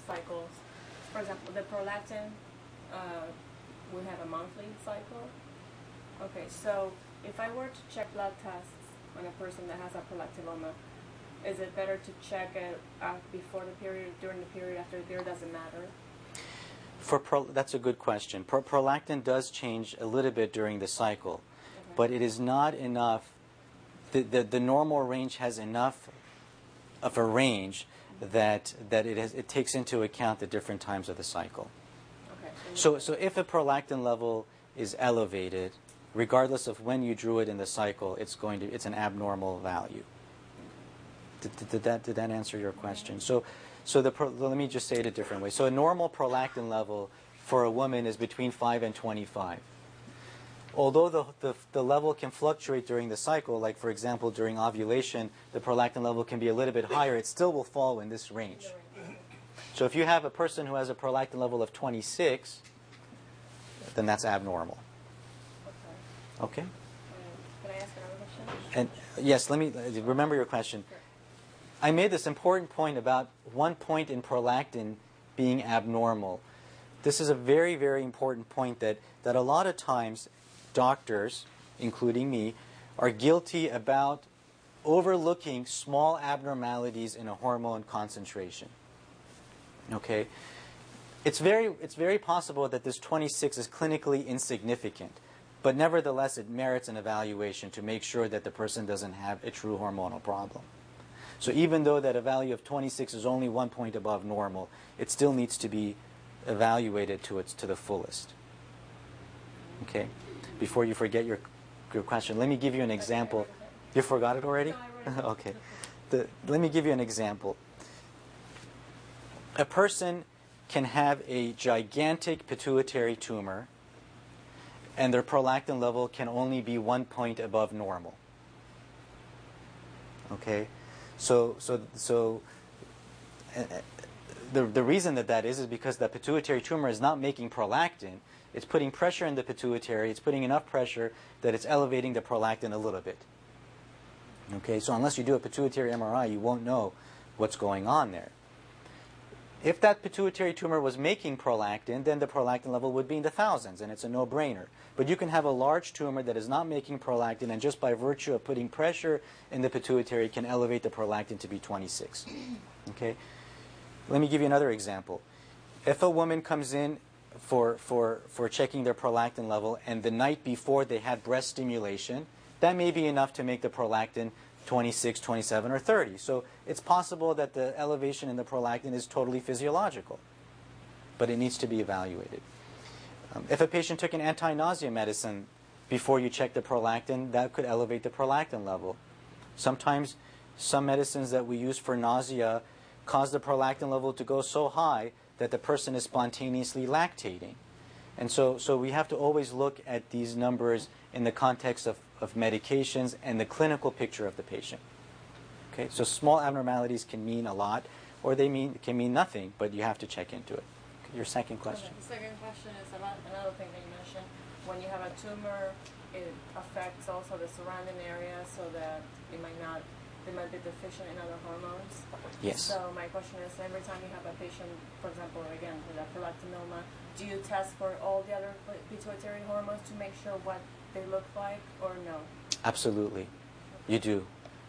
cycles. For example, the prolactin, we have a monthly cycle. Okay, so if I were to check blood tests on a person that has a prolactinoma, is it better to check it before the period, during the period, after the period? Doesn't matter? That's a good question. Prolactin does change a little bit during the cycle, okay, but it is not enough. The normal range has enough of a range that it takes into account the different times of the cycle. Okay. So if a prolactin level is elevated, regardless of when you drew it in the cycle, it's an abnormal value. Did that answer your question? So let me just say it a different way. So a normal prolactin level for a woman is between 5 and 25. Although the level can fluctuate during the cycle, like for example during ovulation, the prolactin level can be a little bit higher, it still will fall in this range. So if you have a person who has a prolactin level of 26, then that's abnormal. Okay? Can I ask another question? And yes, let me remember your question. Sure. I made this important point about 1 point in prolactin being abnormal. This is a very, very important point that a lot of times doctors, including me, are guilty about overlooking small abnormalities in a hormone concentration. Okay? It's very possible that this 26 is clinically insignificant, but nevertheless it merits an evaluation to make sure that the person doesn't have a true hormonal problem. So even though that a value of 26 is only 1 point above normal, it still needs to be evaluated to the fullest. Okay? Before you forget your question, let me give you an example. You forgot it already? No, Okay. Let me give you an example. A person can have a gigantic pituitary tumor, and their prolactin level can only be 1 point above normal. Okay? So the reason that is because the pituitary tumor is not making prolactin. It's putting pressure in the pituitary. It's putting enough pressure that it's elevating the prolactin a little bit. Okay, so unless you do a pituitary MRI, you won't know what's going on there. If that pituitary tumor was making prolactin, then the prolactin level would be in the thousands, and it's a no-brainer. But you can have a large tumor that is not making prolactin, and just by virtue of putting pressure in the pituitary can elevate the prolactin to be 26. Okay? Let me give you another example. If a woman comes in for checking their prolactin level, and the night before they had breast stimulation, that may be enough to make the prolactin 26, 27, or 30. So it's possible that the elevation in the prolactin is totally physiological, but it needs to be evaluated. If a patient took an anti-nausea medicine before you check the prolactin, that could elevate the prolactin level. Sometimes some medicines that we use for nausea cause the prolactin level to go so high that the person is spontaneously lactating. And so we have to always look at these numbers in the context of medications and the clinical picture of the patient. Okay, so small abnormalities can mean a lot, or can mean nothing, but you have to check into it. Your second question. Okay, the second question is about another thing that you mentioned. When you have a tumor, it affects also the surrounding area, so that they might be deficient in other hormones. Yes. So my question is, every time you have a patient, for example, again, with a prolactinoma, do you test for all the other pituitary hormones to make sure what they look like, or no? Absolutely. You do.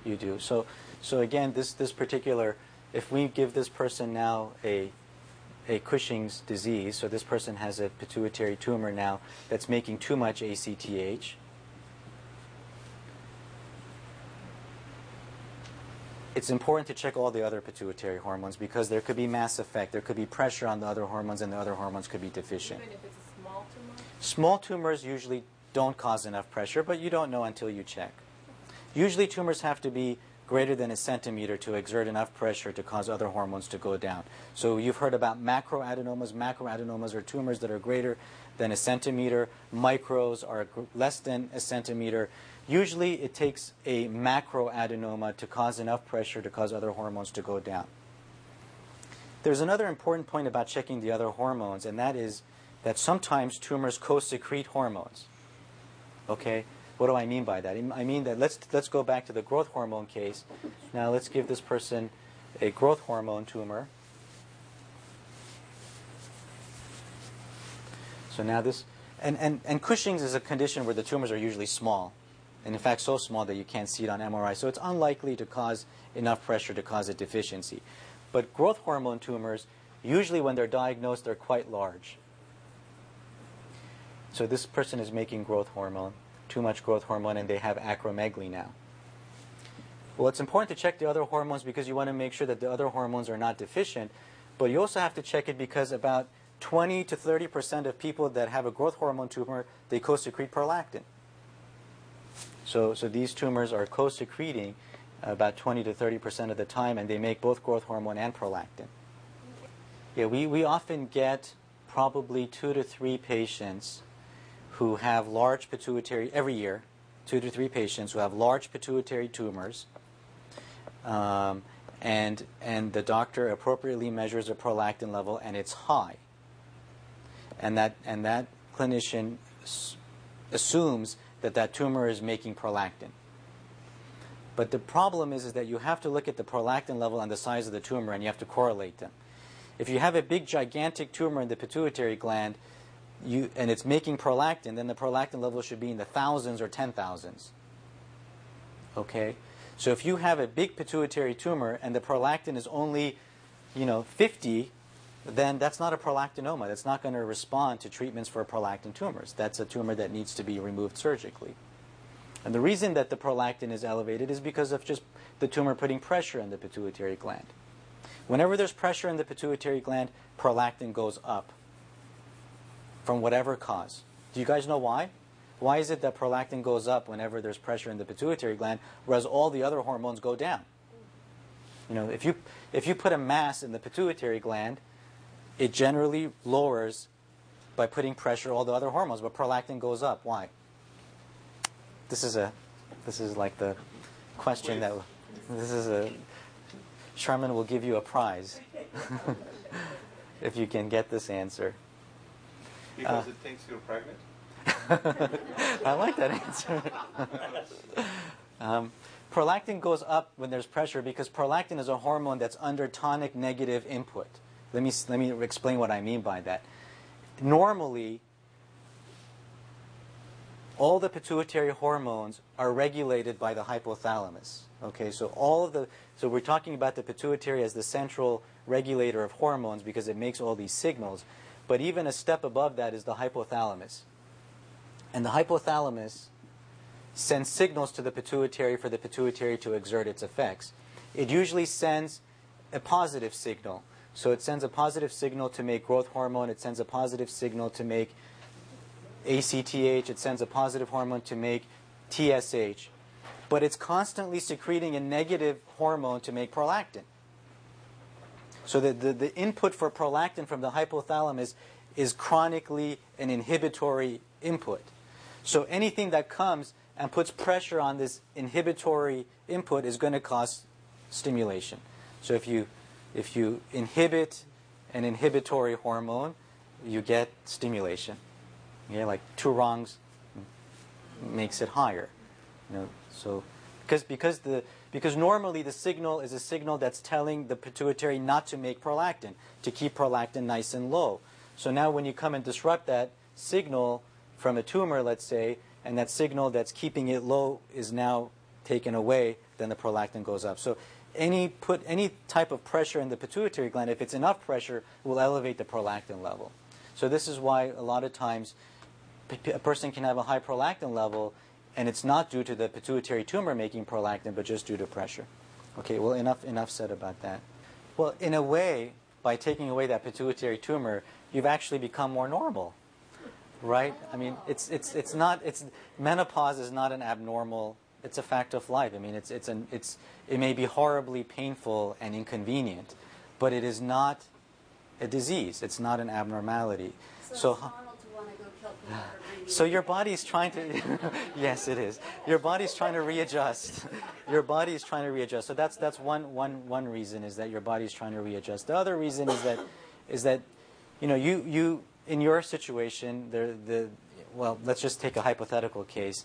You do. So again, this particular, if we give this person now a Cushing's disease, so this person has a pituitary tumor now that's making too much ACTH, it's important to check all the other pituitary hormones because there could be mass effect. There could be pressure on the other hormones, and the other hormones could be deficient. Even if it's a small tumor? Small tumors usually don't cause enough pressure, but you don't know until you check. Usually tumors have to be greater than a centimeter to exert enough pressure to cause other hormones to go down. So you've heard about macroadenomas. Macroadenomas are tumors that are greater than a centimeter. Micros are less than a centimeter. Usually it takes a macroadenoma to cause enough pressure to cause other hormones to go down. There's another important point about checking the other hormones, and that is that sometimes tumors co-secrete hormones. Okay? What do I mean by that? I mean that let's go back to the growth hormone case. Now let's give this person a growth hormone tumor. So now this, and Cushing's is a condition where the tumors are usually small, and in fact so small that you can't see it on MRI. So it's unlikely to cause enough pressure to cause a deficiency. But growth hormone tumors, usually when they're diagnosed, they're quite large. So this person is making growth hormone, too much growth hormone, and they have acromegaly now. Well, it's important to check the other hormones because you want to make sure that the other hormones are not deficient, but you also have to check it because about 20 to 30% of people that have a growth hormone tumor, they co-secrete prolactin. So these tumors are co-secreting about 20 to 30% of the time, and they make both growth hormone and prolactin. Yeah, we often get probably 2 to 3 patients who have large pituitary, every year, 2 to 3 patients who have large pituitary tumors, and the doctor appropriately measures a prolactin level, and it's high. And that clinician assumes that tumor is making prolactin. But the problem is that you have to look at the prolactin level and the size of the tumor, and you have to correlate them. If you have a big, gigantic tumor in the pituitary gland, and it's making prolactin, then the prolactin level should be in the thousands or 10,000s. Okay? So if you have a big pituitary tumor and the prolactin is only, 50, then that's not a prolactinoma. That's not going to respond to treatments for prolactin tumors. That's a tumor that needs to be removed surgically. And the reason that the prolactin is elevated is because of just the tumor putting pressure on the pituitary gland. Whenever there's pressure in the pituitary gland, prolactin goes up from whatever cause. Do you guys know why? Why is it that prolactin goes up whenever there's pressure in the pituitary gland, whereas all the other hormones go down? If you put a mass in the pituitary gland, it generally lowers by putting pressure all the other hormones, but prolactin goes up. Why? This is like the question Sherman will give you a prize if you can get this answer. Because it thinks you're pregnant? I like that answer. Prolactin goes up when there's pressure because prolactin is a hormone that's under tonic negative input. Let me explain what I mean by that. Normally, all the pituitary hormones are regulated by the hypothalamus. Okay, so we're talking about the pituitary as the central regulator of hormones because it makes all these signals. But even a step above that is the hypothalamus. And the hypothalamus sends signals to the pituitary for the pituitary to exert its effects. It usually sends a positive signal. So it sends a positive signal to make growth hormone. It sends a positive signal to make ACTH. It sends a positive hormone to make TSH. But it's constantly secreting a negative hormone to make prolactin. So the input for prolactin from the hypothalamus is chronically an inhibitory input. So anything that comes and puts pressure on this inhibitory input is going to cause stimulation. So if you inhibit an inhibitory hormone, you get stimulation. Yeah, like 2 wrongs makes it higher. So because normally the signal is a signal that's telling the pituitary not to make prolactin, to keep prolactin nice and low. So now when you come and disrupt that signal from a tumor, let's say, and that signal that's keeping it low is now taken away, then the prolactin goes up. So any type of pressure in the pituitary gland, if it's enough pressure, will elevate the prolactin level. So this is why a lot of times a person can have a high prolactin level, and it's not due to the pituitary tumor making prolactin, but just due to pressure. Okay, well, enough said about that. Well, in a way, by taking away that pituitary tumor, you've actually become more normal, right? I mean, menopause is not an abnormal. It's a fact of life. I mean, it may be horribly painful and inconvenient, but it is not a disease. It's not an abnormality. So your body's trying to, yes, it is. Your body's trying to readjust. Your body is trying to readjust. So that's one reason, is that your body's trying to readjust. The other reason is that you in your situation, well, let's just take a hypothetical case.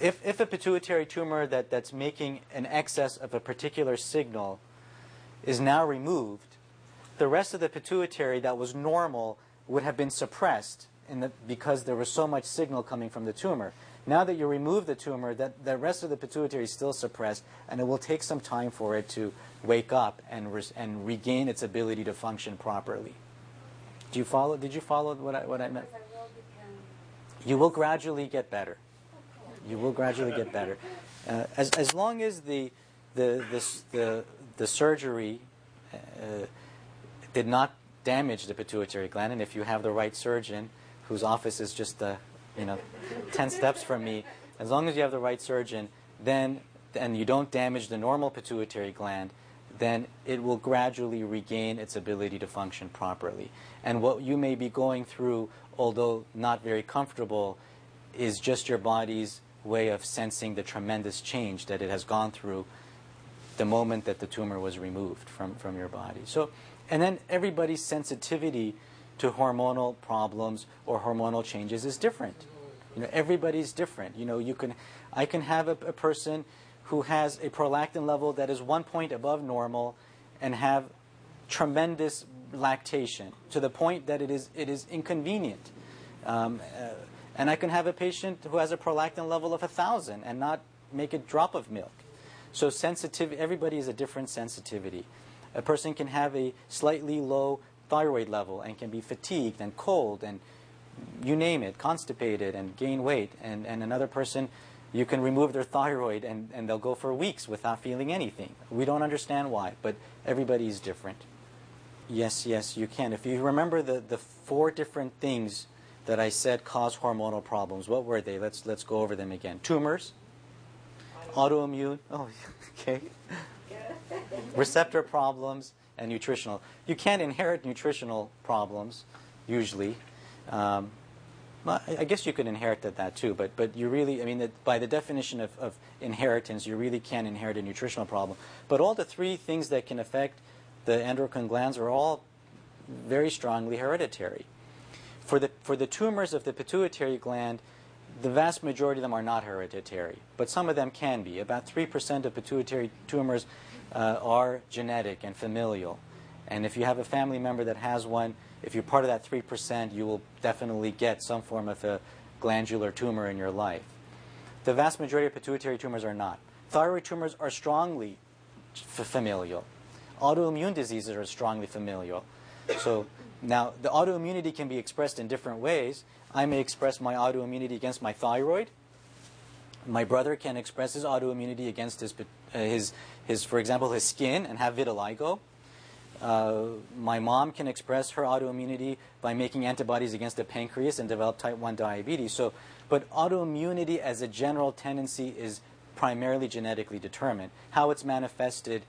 If a pituitary tumor that's making an excess of a particular signal is now removed, the rest of the pituitary that was normal would have been suppressed, because there was so much signal coming from the tumor. Now that you remove the tumor, the rest of the pituitary is still suppressed, and it will take some time for it to wake up and regain its ability to function properly. Do you follow? Did you follow what I meant? You will gradually get better. You will gradually get better, as long as the surgery did not damage the pituitary gland, and if you have the right surgeon, whose office is just 10 steps from me, as long as you have the right surgeon, and you don't damage the normal pituitary gland, then it will gradually regain its ability to function properly. And what you may be going through, although not very comfortable, is just your body's way of sensing the tremendous change that it has gone through the moment that the tumor was removed from your body. So, and then everybody's sensitivity to hormonal problems or hormonal changes is different. Everybody's different. I can have a person who has a prolactin level that is 1 point above normal and have tremendous lactation to the point that it is inconvenient. And I can have a patient who has a prolactin level of 1,000 and not make a drop of milk. So everybody is a different sensitivity. A person can have a slightly low thyroid level and can be fatigued and cold and you name it, constipated and gain weight. And another person, you can remove their thyroid and they'll go for weeks without feeling anything. We don't understand why, but everybody is different. Yes, you can. If you remember the 4 different things that I said cause hormonal problems, what were they? Let's go over them again. Tumors, autoimmune, okay, receptor problems, and nutritional. You can't inherit nutritional problems, usually. Well, I guess you could inherit that too, but you really, by the definition of inheritance, you really can't inherit a nutritional problem. But all the 3 things that can affect the endocrine glands are all very strongly hereditary. For the tumors of the pituitary gland, the vast majority of them are not hereditary, but some of them can be. About 3% of pituitary tumors are genetic and familial. And if you have a family member that has one, if you're part of that 3%, you will definitely get some form of a glandular tumor in your life. The vast majority of pituitary tumors are not. Thyroid tumors are strongly familial. Autoimmune diseases are strongly familial. So now the autoimmunity can be expressed in different ways. I may express my autoimmunity against my thyroid. My brother can express his autoimmunity against his for example, his skin and have vitiligo. My mom can express her autoimmunity by making antibodies against the pancreas and develop type 1 diabetes. But autoimmunity as a general tendency is primarily genetically determined. How it's manifested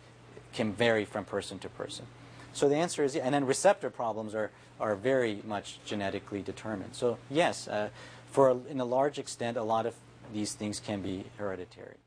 can vary from person to person. So the answer is, and then receptor problems are very much genetically determined. So yes, in a large extent, a lot of these things can be hereditary.